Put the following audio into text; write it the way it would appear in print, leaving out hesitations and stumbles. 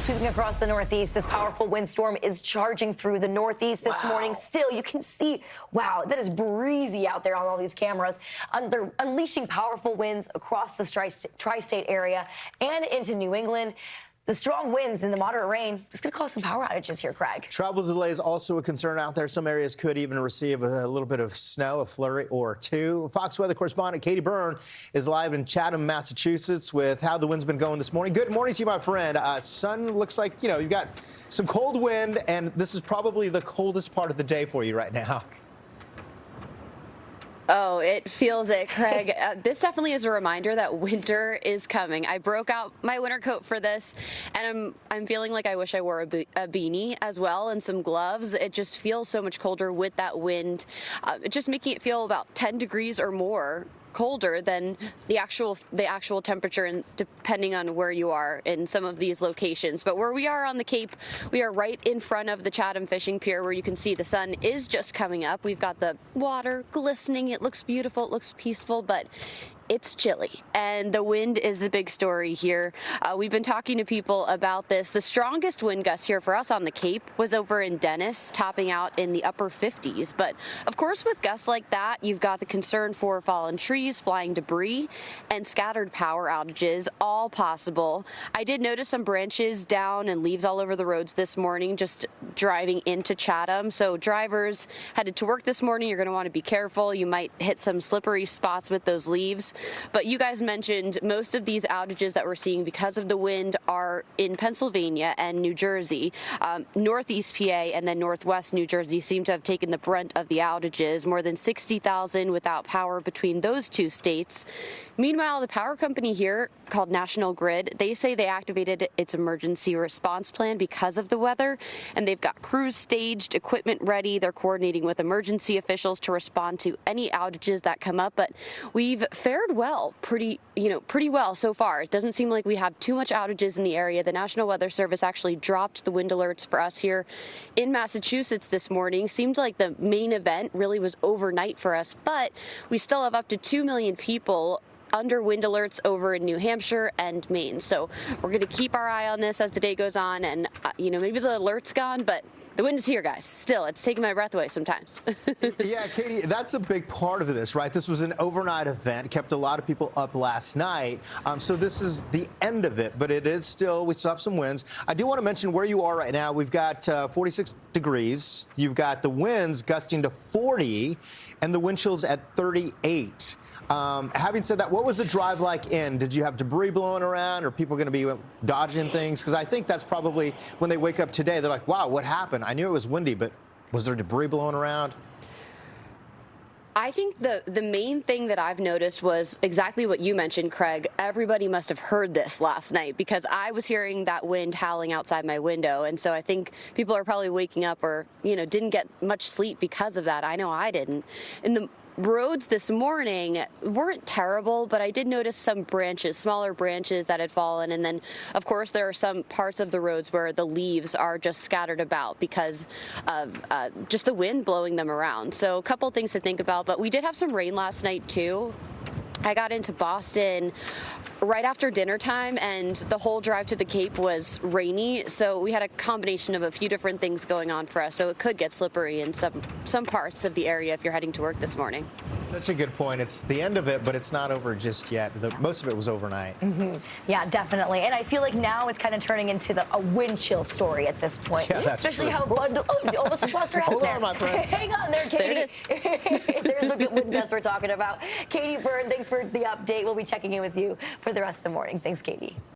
sweeping across the Northeast. This powerful windstorm is charging through the Northeast this morning. Still, you can see, wow, that is breezy out there on all these cameras. They're unleashing powerful winds across the tri-state area and into New England. The strong winds and the moderate rain is going to cause some power outages here, Craig. Travel delays also a concern out there. Some areas could even receive a little bit of snow, a flurry or two. Fox weather correspondent Katie Byrne is live in Chatham, Massachusetts with how the wind's been going this morning. Good morning to you, my friend. Sun looks like, you know, you've got some cold wind, and this is probably the coldest part of the day for you right now. Oh, it feels it, Craig. This definitely is a reminder that winter is coming. I broke out my winter coat for this, and I'm feeling like I wish I wore a beanie as well and some gloves. It just feels so much colder with that wind. It's just making it feel about 10 degrees or more colder than the actual temperature, and depending on where you are in some of these locations. But where we are on the Cape, we are right in front of the Chatham fishing pier, where you can see the sun is just coming up. We've got the water glistening. It looks beautiful. It looks peaceful, but it's chilly, and the wind is the big story here. We've been talking to people about this. The strongest wind gust here for us on the Cape was over in Dennis, topping out in the upper 50s. But of course, with gusts like that, you've got the concern for fallen trees, flying debris, and scattered power outages, all possible. I did notice some branches down and leaves all over the roads this morning, just driving into Chatham. So drivers headed to work this morning, you're going to want to be careful. You might hit some slippery spots with those leaves. But you guys mentioned most of these outages that we're seeing because of the wind are in Pennsylvania and New Jersey. Northeast PA and then Northwest New Jersey seem to have taken the brunt of the outages, more than 60,000 without power between those two states. Meanwhile, the power company here, called National Grid, they say they activated its emergency response plan because of the weather, and they've got crews staged, equipment ready. They're coordinating with emergency officials to respond to any outages that come up. But we've fared well, pretty well so far. It doesn't seem like we have too much outages in the area. The National Weather Service actually dropped the wind alerts for us here in Massachusetts this morning. Seemed like the main event really was overnight for us, but we still have up to 2 million people under wind alerts over in New Hampshire and Maine. So we're going to keep our eye on this as the day goes on, and maybe the alert's gone, but the wind is here, guys. Still, it's taking my breath away sometimes. Yeah, Katie, that's a big part of this, right? This was an overnight event, kept a lot of people up last night. So this is the end of it, but it is still, we still have some winds. I do want to mention where you are right now. We've got 46 degrees. You've got the winds gusting to 40 and the wind chills at 38. Having said that, what was the drive like in? Did you have debris blowing around? Or people going to be dodging things? Because I think that's probably when they wake up today, they're like, wow, what happened? I knew it was windy, but was there debris blowing around? I think the main thing that I've noticed was exactly what you mentioned, Craig. Everybody must have heard this last night, because I was hearing that wind howling outside my window. And so I think people are probably waking up or, didn't get much sleep because of that. I know I didn't. And the roads this morning weren't terrible, but I did notice some branches, smaller branches that had fallen. And then, of course, there are some parts of the roads where the leaves are just scattered about because of just the wind blowing them around. So a couple things to think about, but we did have some rain last night too. I got into Boston right after dinner time, and the whole drive to the Cape was rainy. So we had a combination of a few different things going on for us. So it could get slippery in some parts of the area if you're heading to work this morning. Such a good point. It's the end of it, but it's not over just yet. Most of it was overnight. Mm-hmm. Yeah, definitely. And I feel like now it's kind of turning into a wind chill story at this point. Yeah, that's especially true. how you almost just lost her head Hold there. on, my friend. Hang on there, Katie. There it is. There's a good wind gust we're talking about. Katie Byrne, thanks for the update. We'll be checking in with you for the rest of the morning. Thanks, Katie.